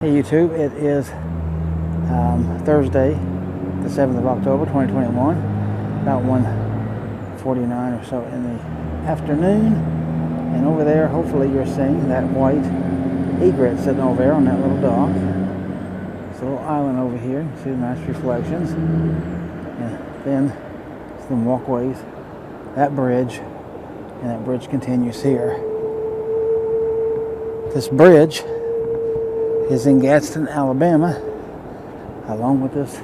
Hey YouTube, it is Thursday, the 7th of October, 2021, about 1:49 or so in the afternoon. And over there, hopefully you're seeing that white egret sitting over there on that little dock. It's a little island over here. You see the nice reflections. And then some walkways, that bridge, and that bridge continues here. This bridge is in Gadsden, Alabama, along with this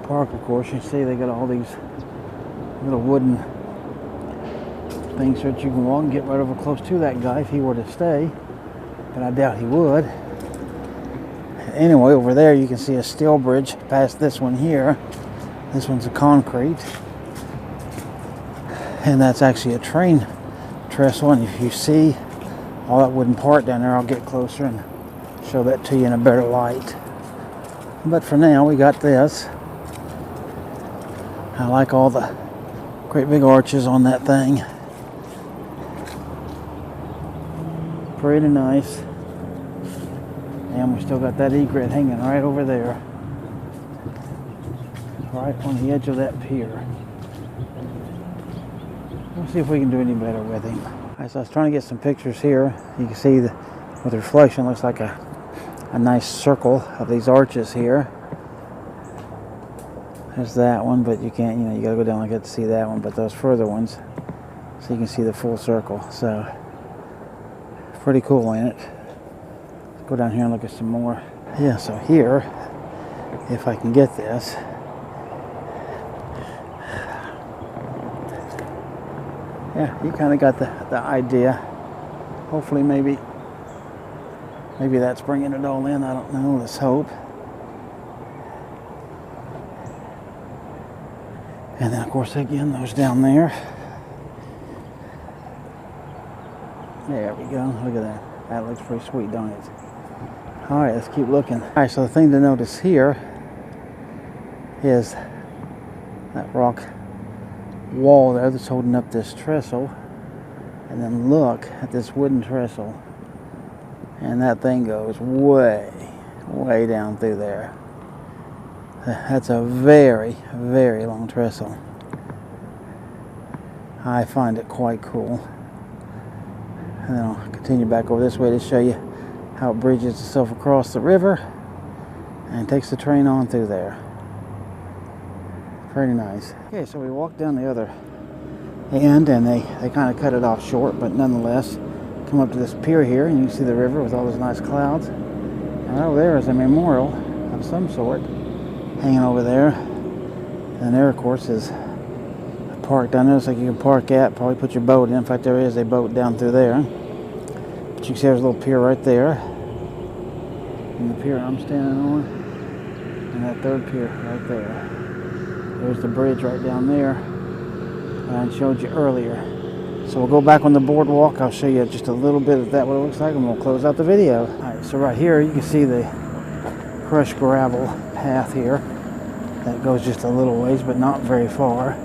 park. Of course, you see they got all these little wooden things that you can walk and get right over close to that guy if he were to stay, but I doubt he would. Anyway, over there you can see a steel bridge past this one here. This one's a concrete, and that's actually a train trestle. And if you see all that wooden part down there, I'll get closer and show that to you in a better light. But for now, we got this. I like all the great big arches on that thing. Pretty nice. And we still got that egret hanging right over there, right on the edge of that pier. We'll see if we can do any better with him. Alright, so I was trying to get some pictures here. You can see with the reflection, looks like a nice circle of these arches here. There's that one, but you can't, you gotta go down like that to see that one, but those further ones, so you can see the full circle. So pretty cool, ain't it? Let's go down here and look at some more. Yeah, so here, if I can get this, yeah, you kind of got the idea. Hopefully maybe that's bringing it all in. I don't know. Let's hope. And then, of course, again, those down there. There we go. Look at that. That looks pretty sweet, don't it? All right, let's keep looking. All right, so the thing to notice here is that rock wall there that's holding up this trestle. And then look at this wooden trestle. And that thing goes way, way down through there. That's a very, very long trestle. I find it quite cool. And then I'll continue back over this way to show you how it bridges itself across the river and takes the train on through there. Pretty nice. Okay, so we walked down the other end, and they kind of cut it off short, but nonetheless, come up to this pier here, and you can see the river with all those nice clouds. And over there is a memorial of some sort hanging over there. And there, of course, is a park down there. Looks like you can park at, probably put your boat in. In fact, there is a boat down through there. But you can see there's a little pier right there. And the pier I'm standing on, and that third pier right there. There's the bridge right down there that I showed you earlier. So we'll go back on the boardwalk. I'll show you just a little bit of that, what it looks like, and we'll close out the video. Alright, so right here you can see the crushed gravel path here. That goes just a little ways, but not very far.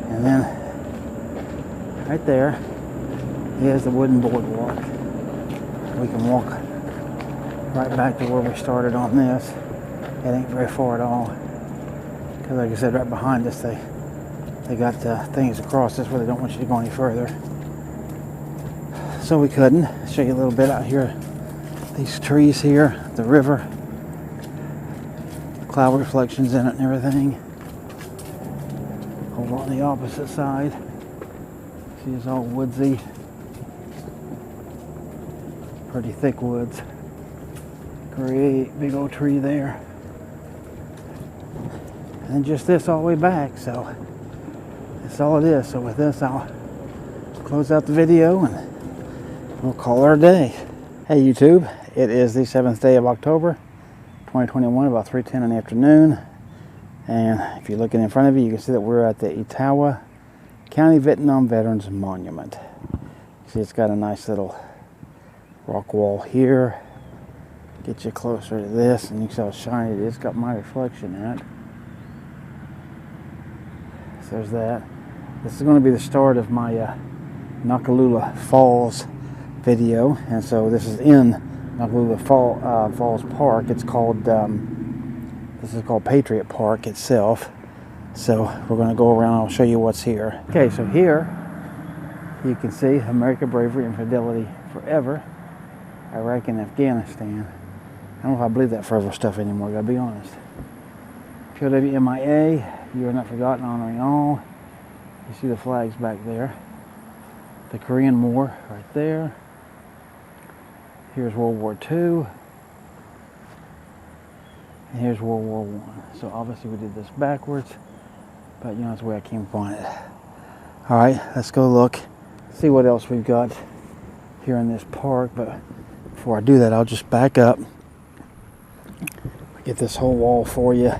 And then right there is the wooden boardwalk. We can walk right back to where we started on this. It ain't very far at all. Because like I said, right behind us they got things across this where they don't want you to go any further. So we couldn't. Show you a little bit out here. These trees here, the river, cloud reflections in it and everything. Over on the opposite side, see it's all woodsy. Pretty thick woods. Great big old tree there. And just this all the way back, so that's all it is. So with this, I'll close out the video and we'll call it a day. Hey YouTube, it is the 7th day of October, 2021, about 3:10 in the afternoon. And if you're looking in front of you, you can see that we're at the Etowah County Vietnam Veterans Monument. See, it's got a nice little rock wall here. Get you closer to this, and you see how shiny it is. It's got my reflection in it. So there's that. This is going to be the start of my Nakalula Falls video, and so this is in I believe the Falls Park. It's called, this is called Patriot Park itself. So we're going to go around. I'll show you what's here. Okay, so here you can see America, bravery, and fidelity forever. Iraq and Afghanistan. I don't know if I believe that forever stuff anymore, gotta be honest. POWMIA, you are not forgotten, honoring all. You see the flags back there. The Korean War right there. Here's World War II. And here's World War I. So obviously we did this backwards, but you know, that's the way I came upon it. All right, let's go look, see what else we've got here in this park. But before I do that, I'll just back up. Get this whole wall for you.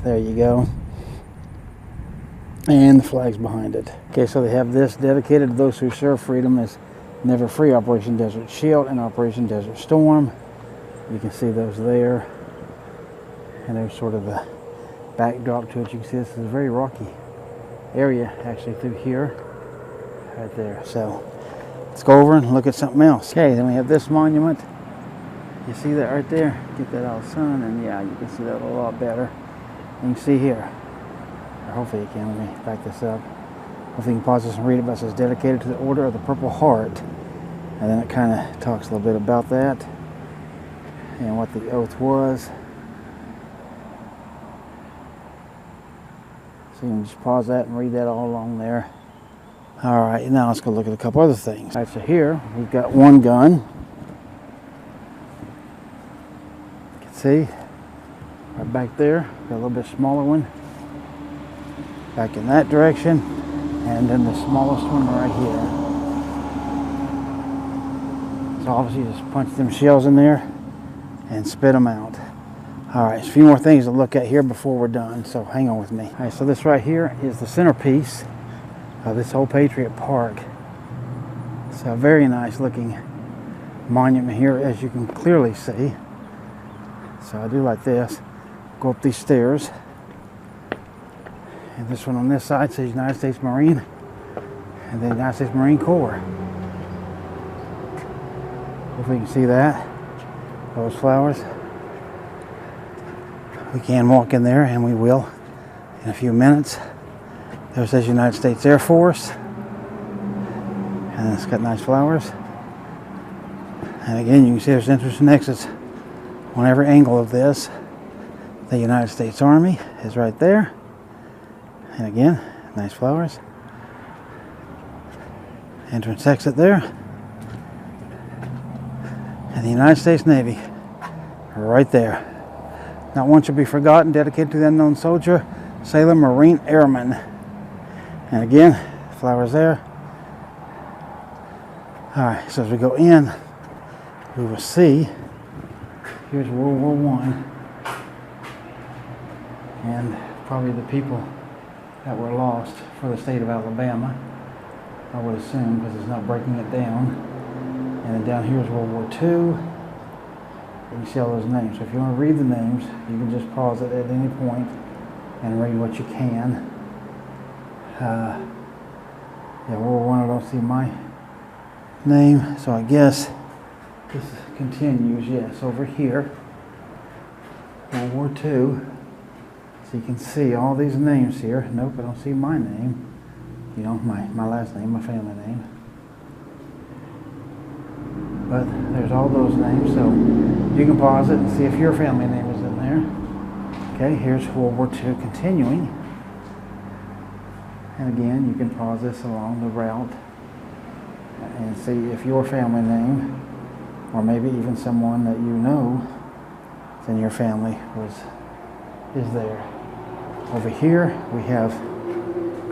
There you go. And the flags behind it. Okay, so they have this dedicated to those who serve freedom as Never Free, Operation Desert Shield, and Operation Desert Storm. You can see those there. And there's sort of a backdrop to it. You can see this is a very rocky area actually through here. Right there. So let's go over and look at something else. Okay, then we have this monument. You see that right there? Get that out of the sun, and yeah, you can see that a lot better. And you can see here, or hopefully you can, let me back this up. Hopefully you can pause this and read it, but it says dedicated to the Order of the Purple Heart. And then it kind of talks a little bit about that and what the oath was. So you can just pause that and read that all along there. All right, now let's go look at a couple other things. All right, so here we've got one gun. You can see right back there, got a little bit smaller one back in that direction, and then the smallest one right here. So obviously just punch them shells in there and spit them out. All right, so a few more things to look at here before we're done, so hang on with me. All right, so this right here is the centerpiece of this whole Patriot Park. It's a very nice looking monument here, as you can clearly see. So I do like this. Go up these stairs. And this one on this side says United States Marine, and then United States Marine Corps. Hopefully you can see that. Those flowers. We can walk in there, and we will in a few minutes. There says United States Air Force, and it's got nice flowers. And again, you can see there's entrance and exits on every angle of this. The United States Army is right there, and again, nice flowers. Entrance exit there, and the United States Navy right there. Not one should be forgotten, dedicated to the unknown soldier, sailor, marine, airman. And again, flowers there. All right, so as we go in, we will see, here's World War I. And probably the people that were lost for the state of Alabama, I would assume, because it's not breaking it down. And then down here is World War II. You can see all those names. So if you want to read the names, you can just pause it at any point and read what you can. Yeah, World War I, I don't see my name, so I guess this continues. Yes, over here, World War II. So you can see all these names here. Nope, I don't see my name. You know, my last name, my family name. But there's all those names, so you can pause it and see if your family name is in there. Okay, here's World War II continuing. And again, you can pause this along the route and see if your family name, or maybe even someone that you know is in your family, is there. Over here, we have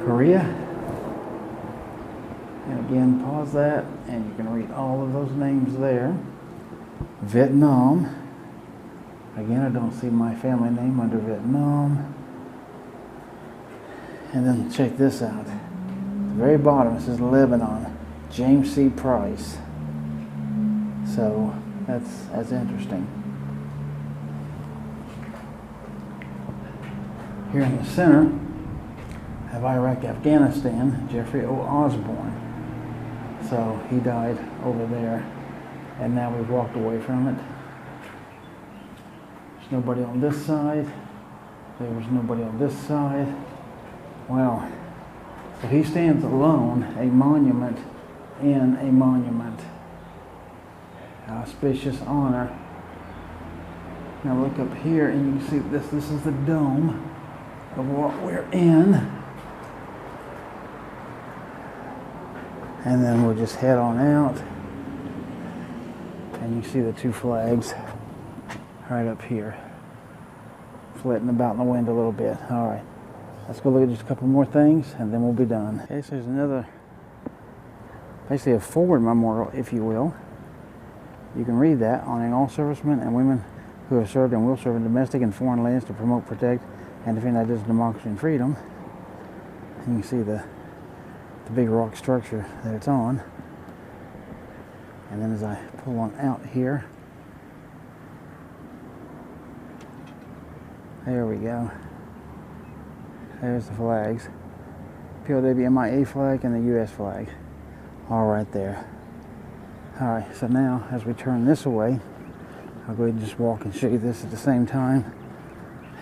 Korea. And again, pause that, and you can read all of those names there. Vietnam. Again, I don't see my family name under Vietnam. And then check this out. At the very bottom, it says Lebanon. James C. Price. So that's interesting. Here in the center, I have Iraq, Afghanistan, Jeffrey O. Osborne. So he died over there And now we've walked away from it. There's nobody on this side. There was nobody on this side. Wow. So he stands alone, a monument in a monument. Auspicious honor. Now look up here and you can see this. This is the dome of what we're in. And then we'll just head on out. And you see the two flags right up here, flitting about in the wind a little bit. All right, let's go look at just a couple more things and then we'll be done. Okay, so there's another, basically a forward memorial, if you will. You can read that on all servicemen and women who have served and will serve in domestic and foreign lands to promote, protect, and defend ideas of democracy and freedom. And you can see the big rock structure that it's on. And then as I pull on out here, there we go. There's the flags. POW-MIA flag and the US flag. All right there. All right, so now as we turn this away, I'll go ahead and just walk and show you this at the same time.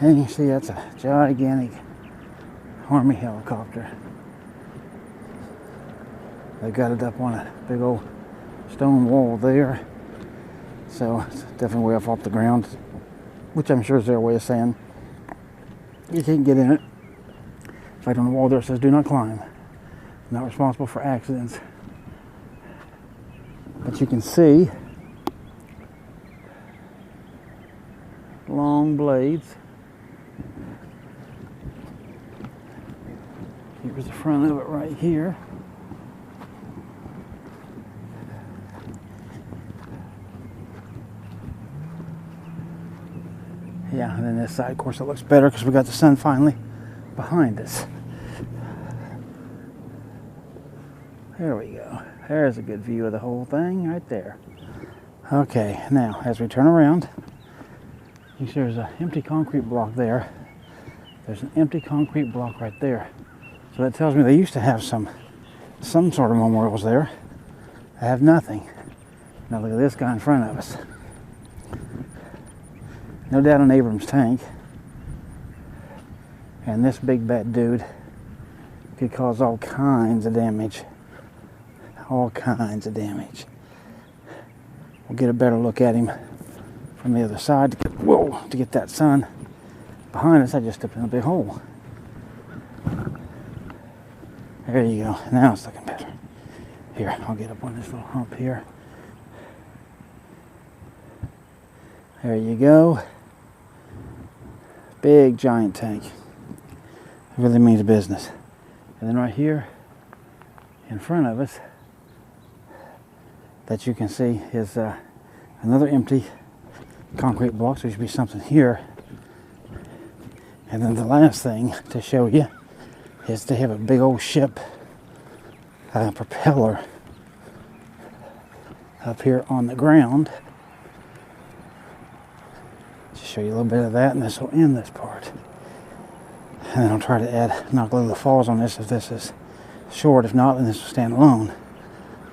And you can see that's a gigantic Army helicopter. They got it up on a big old stone wall there. So it's definitely way off the ground, which I'm sure is their way of saying you can't get in it. In fact, on the wall there it says do not climb. Not responsible for accidents. But you can see long blades. Here's the front of it right here. Yeah, and then this side, of course, it looks better because we got the sun finally behind us. There we go. There's a good view of the whole thing right there. Okay, now as we turn around, you see there's an empty concrete block there. There's an empty concrete block right there. So that tells me they used to have some sort of memorials there. I have nothing. Now look at this guy in front of us. No doubt an Abrams tank. And this big bad dude could cause all kinds of damage. All kinds of damage. We'll get a better look at him from the other side to get that sun behind us. I just stepped in a big hole. There you go. Now it's looking better. Here, I'll get up on this little hump here. There you go. Big giant tank. It really means business. And then right here in front of us that you can see is another empty concrete block. So there should be something here. And then the last thing to show you is they have a big old ship propeller up here on the ground. Just show you a little bit of that, and this will end this part. And then I'll try to knock a little falls on this if this is short. If not, then this will stand alone.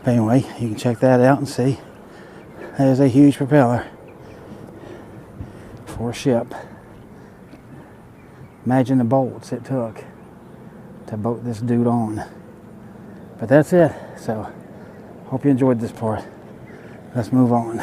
But anyway, you can check that out and see. There's a huge propeller for a ship. Imagine the bolts it took to boat this dude on. But that's it. So, hope you enjoyed this part. Let's move on.